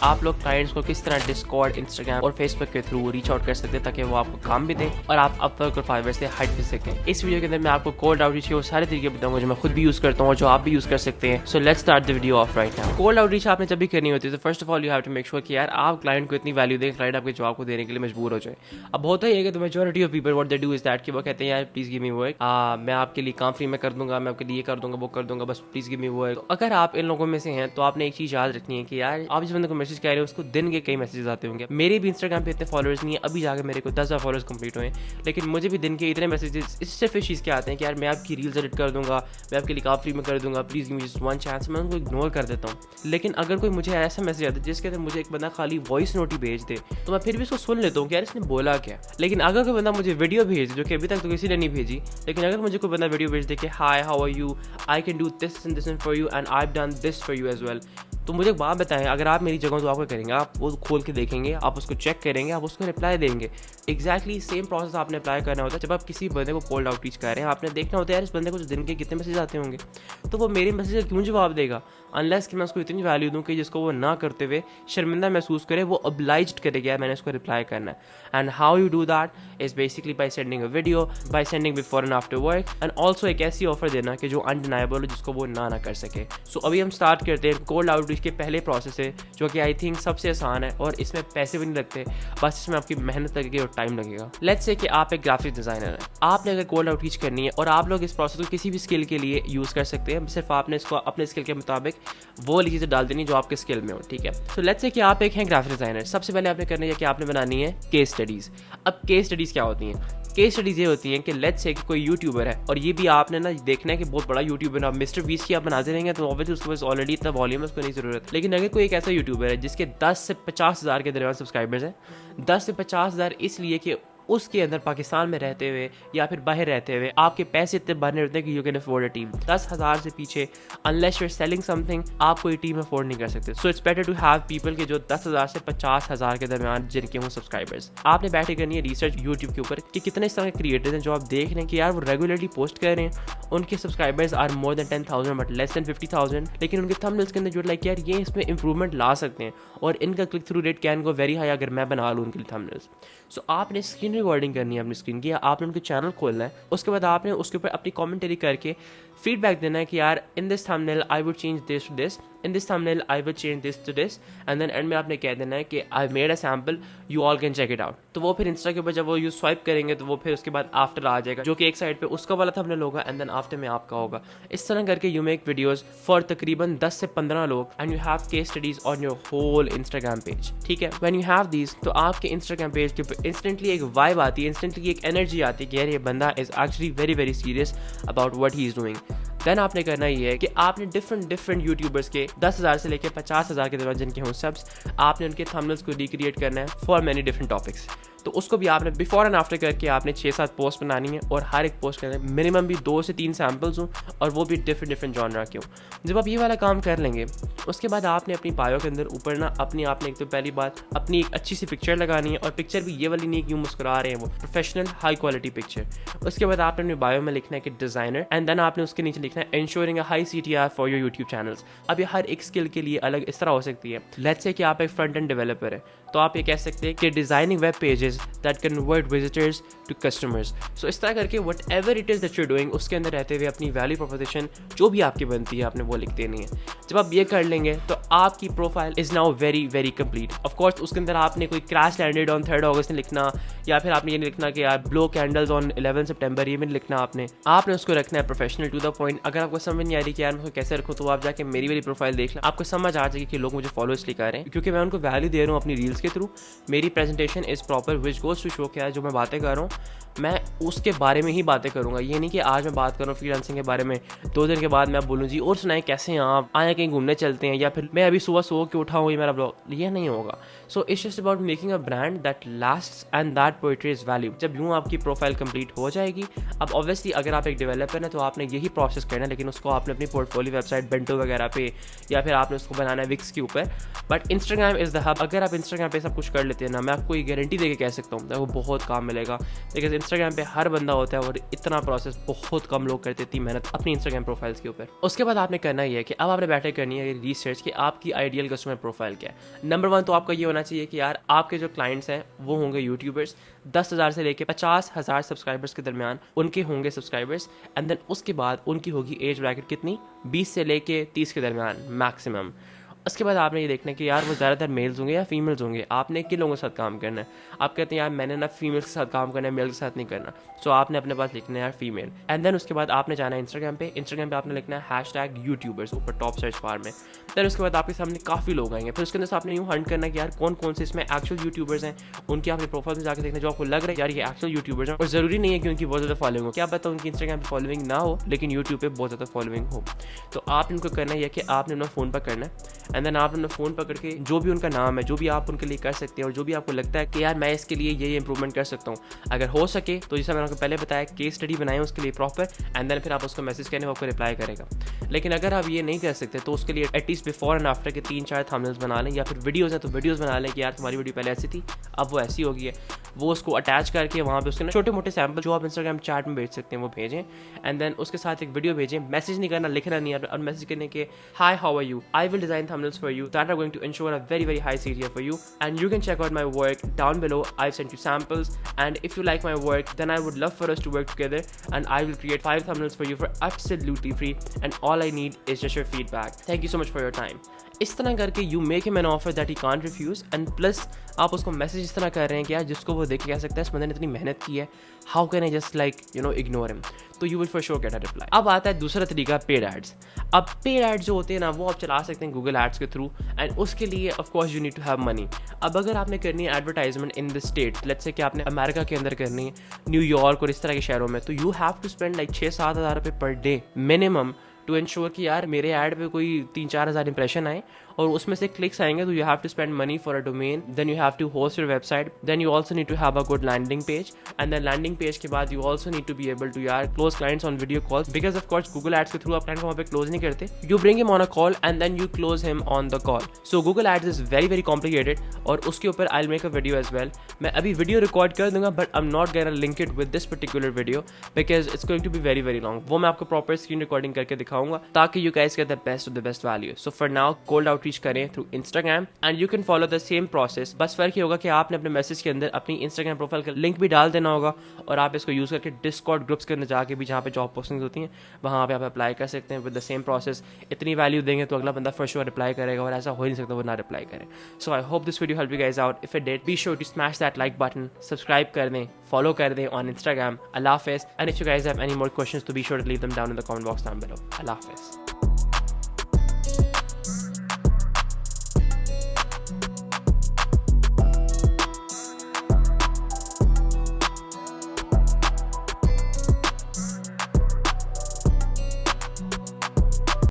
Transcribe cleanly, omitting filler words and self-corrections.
आप लोग क्लाइंट्स को किस तरह डिस्कॉर्ड, इंस्टाग्राम और फेसबुक के थ्रू रीच आउट कर सकते हैं ताकि वो आपको काम भी दें और आप अपवर्क और फाइवर से हट भी सकें। इस वीडियो के अंदर मैं आपको कोल्ड आउटरीच के वो सारे तरीके बताऊंगा जो मैं खुद भी यूज करता हूँ और जो आप भी यूज कर सकते हैं। So let's start the video off right now. Cold outreach आपने जब भी करनी होती है तो first of all you have to make sure कि यार आप क्लाइंट को इतनी वैल्यू दें, क्लाइंट आपके जवाब को देने के लिए मजबूर हो जाए। अब होता ही है कि the majority of people what they do is that कि वो कहते हैं यार प्लीज गिव मी वर्क, मैं आपके लिए काम फ्री में कर दूंगा, मैं आपके लिए कर दूंगा, वो कर दूंगा, बस प्लीज गिव मी वर्क। अगर आप इन लोगों में से हैं तो आपने एक चीज याद रखनी है कि यार आप जिस बंदे को मैसेज कर रहे हो उसको दिन के कई मैसेजेस आते होंगे। मेरे भी इंस्टाग्राम पे इतने फॉलोअर्स नहीं है, अभी जाकर मेरे को 10,000 फॉलोअर्स कंप्लीट हुए, लेकिन मुझे भी दिन के इतने मैसेजेस सिर्फ इस चीज़ के आते हैं कि यार मैं आपकी रील्स एडिट कर दूंगा, मैं आपके लिए काम फ्री में कर दूंगा, please give me just one chance. मैं उनको इग्नोर कर देता हूँ। लेकिन अगर कोई मुझे ऐसा मैसेज आता है जिसके अंदर मुझे एक बंदा खाली वॉइस नोट ही भेज दे तो मैं फिर भी उसको सुन लेता हूँ कि यार इसने बोला क्या। लेकिन अगर कोई बंदा मुझे वीडियो भेज दे, जो कि अभी तक तो किसी ने नहीं भेजी, लेकिन अगर मुझे कोई बंदा वीडियो भेज दे कि hi how are you, I can do this and this for you and I have done this for you as well, तो मुझे एक बात बताएं, अगर आप मेरी जगह तो आपको करेंगे, आप वो खोल के देखेंगे, आप उसको चेक करेंगे, आप उसको रिप्लाई देंगे। एग्जैक्टली सेम प्रोसेस आपने अप्लाई करना होता है जब आप किसी बंदे को कोल्ड आउटरीच कर रहे हैं। आपने देखना होता है यार इस बंदे को दिन के कितने मैसेज आते होंगे, तो वो मेरे मैसेज क्यों जवाब देगा, अनलेस कि मैं उसको इतनी वैल्यू दूँ कि जिसको वो ना करते हुए शर्मिंदा महसूस करे, वो ऑब्लाइज्ड करेगा यार मैंने उसको रिप्लाई करना है। And how you do that is basically by sending a video, by sending before and after work, and also एक ऐसी ऑफर देना कि जो अनडिनाइबल हो, जिसको वो ना कर सके। सो अभी हम स्टार्ट करते हैं कोल्ड आउटरीच के पहले प्रोसेस से, जो कि आई थिंक सबसे आसान है और इसमें पैसे भी नहीं लगते, बस इसमें आपकी मेहनत लगेगी और टाइम लगेगा। लेट्स से कि आप एक ग्राफिक डिजाइनर है, आपने अगर कोल्ड आउटरीच करनी है और आप लोग इस प्रोसेस को किसी भी स्किल के लिए यूज कर सकते हैं, सिर्फ आपने इसको अपने स्किल के मुताबिक वो चीज़ें डाल देनी जो आपके स्किल में हो, ठीक है। सो लेट्स से कि आप एक हैं ग्राफिक डिजाइनर। सबसे पहले आपने करना है कि आपने बनानी है केस स्टडीज। अब केस स्टडीज क्या होती हैं? केस स्टडीज ये होती हैं कि लेट्स से कि कोई यूट्यूबर है, और ये भी आपने ना देखना है कि बहुत बड़ा यूट्यूबर है, आप मिस्टर बीस्ट की आप बनाते रहेंगे तो ऑब्वियसली उसके पास ऑलरेडी इतना वॉल्यूम है, उसको नहीं ज़रूरत। लेकिन अगर कोई एक ऐसा यूट्यूबर है जिसके 10 से 50,000 के दरमियान सब्सक्राइबर्स हैं, 10 से 50,000 इसलिए कि उसके अंदर पाकिस्तान में रहते हुए या फिर बाहर रहते हुए आपके पैसे इतने भरने होते हैं कि you can afford a team. 10,000 से पीछे unless you are selling something आप कोई टीम अफोर्ड नहीं कर सकते। So it's better to have people के जो 10,000 से 50,000 के दरमियान जिनके हों सब्सक्राइबर्स। आपने बैठे करनी है रिसर्च यूट्यूब के ऊपर कि कितने इस तरह के क्रिएटर्स हैं जो आप देख रहे हैं कि यार वो रेगुलरली पोस्ट कर रहे हैं, उनके subscribers are more than 10,000 but less than 50,000, लेकिन उनके थंबनेल्स के अंदर जो लाइक यार ये इसमें इंप्रूवमेंट ला सकते हैं और इनका click through rate can go very high अगर मैं बना लूँ उनके लिए थंबनेल्स। सो आपने स्क्रीन रिकॉर्डिंग करनी है अपनी स्क्रीन की, आपने उनके चैनल खोलना है, उसके बाद आपने उसके ऊपर अपनी कमेंटरी करके फीडबैक देना है कि यार in this thumbnail I would change this to this, in this thumbnail I would change this to this, and then end में आपने कह देना है कि I made a sample, you all can check it out. तो वो फिर Insta के ऊपर जब वो यू स्वाइप करेंगे तो वो फिर उसके बाद आफ्टर आ जाएगा, जो कि एक साइड पे उसका वाला थंबनेल होगा एंड देन आफ्टर में आपका होगा। इस तरह करके यू मेक वीडियोस फॉर तकरीबन 10 से 15 लोग and you have case studies on your whole Instagram page, ठीक है। व्हेन यू हैव दीज तो आपके इंस्टाग्राम पेज के ऊपर इंस्टेंटली एक वाइब आती है, इंस्टेंटली एक एनर्जी आती है कि यार ये बंदा is actually very very serious about what he is doing. Then आपने करना ये है कि आपने डिफरेंट यूट्यूबर्स के 10,000 से लेकर 50,000 के दरमियान जिनके हों सब्स, आपने उनके थंबनेल्स को रिक्रिएट करना है फॉर मैनी डिफरेंट टॉपिक्स। तो उसको भी आपने बिफोर एंड आफ्टर करके आपने 6-7 पोस्ट बनानी है और हर एक पोस्ट के अंदर मिनिमम भी 2 से 3 सैम्पल्स हों और वो भी डिफरेंट जॉनरा के हों। जब आप ये वाला काम कर लेंगे उसके बाद आपने अपनी बायो के अंदर ऊपर ना अपनी आपने एक तो पहली बात अपनी एक अच्छी सी पिक्चर लगानी है, और पिक्चर भी ये वाली नहीं क्यों मुस्कुरा रहे हैं, वो प्रोफेशनल हाई क्वालिटी पिक्चर। उसके बाद आपने अपनी बायो में लिखना है कि डिज़ाइनर, एंड देन आपने उसके नीचे लिखना है ensuring a high CTR for your YouTube channels. अब ये हर एक स्किल के लिए अलग इस तरह हो सकती है। लेट्स से कि आप एक फ्रंट एंड डेवलपर है तो आप ये कह सकते हैं कि designing web pages that convert visitors to customers. So इस तरह करके whatever it is that you doing उसके अंदर रहते हुए अपनी वैल्यू प्रोपोजिशन जो भी आपकी बनती है आपने वो लिख देनी है। जब आप ये कर लेंगे तो आपकी profile is now very very complete. Of course उसके अंदर आपने कोई क्रैश लैंडेड ऑन 3 अगस्त नहीं लिखना, या फिर आपने ये नहीं लिखना कि यार ब्लो कैंडल्स ऑन 11 सितंबर, ये भी नहीं लिखना। आपने उसको रखना है प्रोफेशनल टू द पॉइंट। अगर आपको समझ नहीं आ रही कि यार मैं उसको कैसे रखूँ तो आप जाके मेरी वाली प्रोफाइल देख लें, आपको समझ आ जाएगी कि लोग मुझे फॉलो इसलिए कर रहे हैं क्योंकि मैं उनको वैल्यू दे रहा हूँ अपनी रील्स के थ्रू। मेरी presentation is proper which goes to show क्या है जो मैं बातें कर रहा हूँ मैं उसके बारे में ही बातें करूँगा। ये नहीं कि आज मैं बात कर रहा हूँ फ्रीलांसिंग के बारे में, 2 दिन के बाद मैं बोलूँ जी और सुनाएं कैसे हैं आप, आए कहीं घूमने चलते हैं, या फिर मैं अभी सुबह सो के उठाऊँ ये मेरा ब्लॉग, ये नहीं होगा। So it's just about making a brand that lasts and that portrays value. जब यूँ आपकी प्रोफाइल कंप्लीट हो जाएगी, अब ऑब्वियसली अगर आप एक डेवलपर हैं तो आपने यही प्रोसेस करना है, लेकिन उसको आपने अपनी पोर्टफोलियो वेबसाइट बेंटो वगैरह पे या फिर आपने उसको बनाना है विक्स के ऊपर। But Instagram is the hub. अगर आप इंस्टाग्राम पे सब कुछ कर लेते हैं ना, मैं आपको ये गारंटी देके कह सकता हूँ, वो बहुत काम मिलेगा। बिकॉज इंस्टाग्राम पे हर बंदा होता है और इतना प्रोसेस बहुत कम लोग करते, इतनी मेहनत अपनी इंस्टाग्राम प्रोफाइल्स के ऊपर। उसके बाद आपने करना ही है कि अब आपने बैठे करनी है रिसर्च कि आपकी आइडियल कस्टमर प्रोफाइल क्या है। नंबर 1 तो आपका ये होना चाहिए कि यार आपके जो क्लाइंट्स हैं वो होंगे यूट्यूबर्स, 10,000 से लेके 50,000 सब्सक्राइबर्स के दरमियान उनके होंगे सब्सक्राइबर्स। एंड देन उसके बाद उनकी होगी एज ब्रैकेट कितनी, 20 से लेके 30 के दरमियान मैक्सिमम। उसके बाद आपने ये देखना है कि यार वो ज़्यादातर मेल्स होंगे या फीमेल्स होंगे, आपने किन लोगों के साथ काम करना है। आप कहते हैं यार मैंने ना फीमेल्स के साथ काम करना है, मेल के साथ नहीं करना, सो आपने अपने पास लिखना है यार फीमेल। एंड देन उसके बाद आपने जाना है इंस्टाग्राम पे आपने लिखना है #यूट्यूबर्स ऊपर टॉप सर्च बार में। देन उसके बाद आपके सामने काफ़ी लोग आएंगे, फिर उसके अंदर से आपने यूँ हंट करना कि यार कौन कौन से इसमें एक्चुअल यूट्यूबर्स हैं, उनकी आपने प्रोफाइल में जाकर देखना जो आपको लग रहा है यार ये एक्चुअल यूट्यूबर्स हैं। और ज़रूरी नहीं है कि उनकी बहुत ज़्यादा फॉलोइंग हो, क्या पता उनकी इंस्टाग्राम पर फॉलोइंग ना हो लेकिन यूट्यूब पर बहुत ज़्यादा फॉलोइंग हो। तो आप इनको करना है कि आपने अपना फ़ोन पर करना है एंड देन आपने अपना फ़ोन पकड़ के जो भी उनका नाम है, जो भी आप उनके लिए कर सकते हैं और जो भी आपको लगता है कि यार मैं इसके लिए ये इंप्रूवमेंट कर सकता हूँ, अगर हो सके तो जैसा मैंने आपको पहले बताया केस स्टडी बनाएं उसके लिए प्रॉपर एंड देन फिर आप उसको मैसेज करें, वो आपको रिप्लाई करेगा। लेकिन अगर आप ये नहीं कर सकते तो उसके लिए एटलीस्ट बिफोर एंड आफ्टर के 3-4 थंबनेल्स बना लें, या फिर वीडियोज़ है तो वीडियोज़ बना लें कि यार तुम्हारी वीडियो पहले ऐसी थी अब वो ऐसी हो गई है, वो उसको अटैच करके वहाँ पे उसके छोटे मोटे सैम्पल जो आप इंस्टाग्राम चैट में भेज सकते हैं वो भेजें। एंड देन उसके साथ एक वीडियो भेजें, मैसेज नहीं करना, लिखना नहीं है, और मैसेज करने के hi how are you, I will design thumbnails for you that are going to ensure a very high CTR for you, and you can check out my work down below. I've sent you samples, and if you like my work then I would love for us to work together, and I will create 5 thumbnails for you for absolutely free, and all I need is just your feedback. Thank you so much for your time. इस तरह करके you make him an offer that he can't refuse, and plus आप उसको message इस तरह कर रहे हैं कि यार जिसको वो देख के कह सकता है इस बंदे ने इतनी मेहनत की है, how can I just ignore him, तो you will for sure get a reply. अब आता है दूसरा तरीका, पेड एड्स। अब पेड एड्स जो होते हैं ना वो आप चला सकते हैं गूगल एड्स के थ्रू, एंड उसके लिए of course you need to have money. अब अगर आपने करनी है advertisement in the state, let's say कि आपने अमेरिका के अंदर करनी है, न्यूयॉर्क और इस तरह के शहरों में, तो you have to spend like 6-7 हज़ार रुपये per day minimum to ensure कि यार मेरे ऐड पे कोई 3-4 हज़ार इंप्रेशन आए और उसमें से क्लिक्स आएंगे, तो you have to spend money for a domain, then you have to host your website, then you also need to have a good landing page, and then landing page के बाद you also need to be able to यार close clients on video calls, because of course Google ads के through आप client को वहाँ पे close नहीं करते, you bring him on a call and then you close him on the call. So Google ads is very complicated, और उसके ऊपर I will make a video as well. मैं अभी वीडियो रिकॉर्ड कर दूंगा but I am not gonna link it with this particular video because it's going to be very long. वो मैं आपको प्रॉपर स्क्रीन रिकॉर्डिंग करके दिखाऊंगा ताकि you guys get the best of the best value. So for now cold outreach करें through Instagram and you can follow the same process। बस फर्क ये होगा कि आपने अपने मैसेज के अंदर अपनी Instagram प्रोफाइल का लिंक भी डाल देना होगा, और आप इसको यूज़ करके Discord ग्रुप्स के अंदर जाके भी जहाँ पे जॉब पोस्टिंग्स होती हैं वहाँ पे आप अप्लाई कर सकते हैं विद द सेम प्रोसेस। इतनी वैल्यू देंगे तो अगला बंदा फॉर श्योर रिप्लाई करेगा, और ऐसा हो ही नहीं सकता वो ना रिप्लाई करे। So I hope this video help you guys out. If it did, be sure to smash that like button, subscribe कर दें, फॉलो कर दें ऑन Instagram। अल्लाह हाफिज़। And if you guys have any more questions तो be sure to leave them down in the comment box down below. अल्लाह हाफिज़।